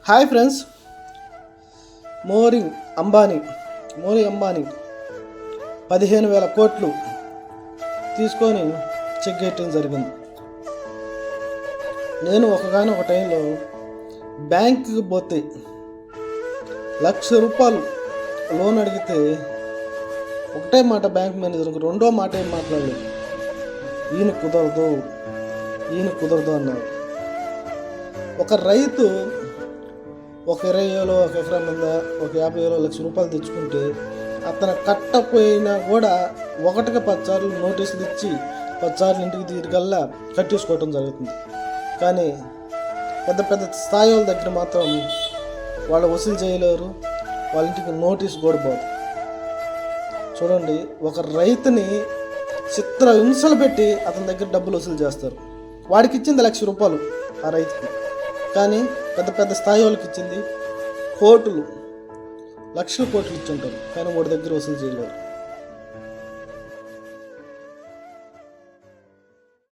Hi friends. Mori Ambani 15,000 కోట్లు తీసుకొని check చేయటం జరిగింది. నేను ఒక టైంలో బ్యాంకుకి పోతే ₹1,00,000 లోన్ అడిగితే ఒకటే మాట బ్యాంక్ మేనేజర్కి, రెండో మాట ఏం మాట్లాడలేదు. ఈయన కుదరదు అన్నారు. ఒక రైతు ఒక 20,000 ఒక ఎకరం మీద ఒక 50,000 ₹1,00,000 తెచ్చుకుంటే అతను కట్టపోయినా కూడా ఒకటికి 10 సార్లు నోటీసులు ఇచ్చి 10 సార్లు ఇంటికి తీరికల్లా కట్టేసుకోవటం జరుగుతుంది. కానీ పెద్ద పెద్ద స్థాయి వాళ్ళ దగ్గర మాత్రం వాళ్ళు వసూలు చేయలేరు, వాళ్ళ ఇంటికి నోటీస్ కూడా పోదు. చూడండి, ఒక రైతుని చిత్ర హింసలు పెట్టి అతని దగ్గర డబ్బులు వసూలు చేస్తారు. వాడికి ఇచ్చింది ₹1,00,000 ఆ రైతుకి, కానీ పెద్ద పెద్ద స్థాయి వాళ్ళకి ఇచ్చింది కోట్లు, లక్షల కోట్లు ఇచ్చి ఉంటారు, కానీ వాడి దగ్గర వసూలు చేయలేరు.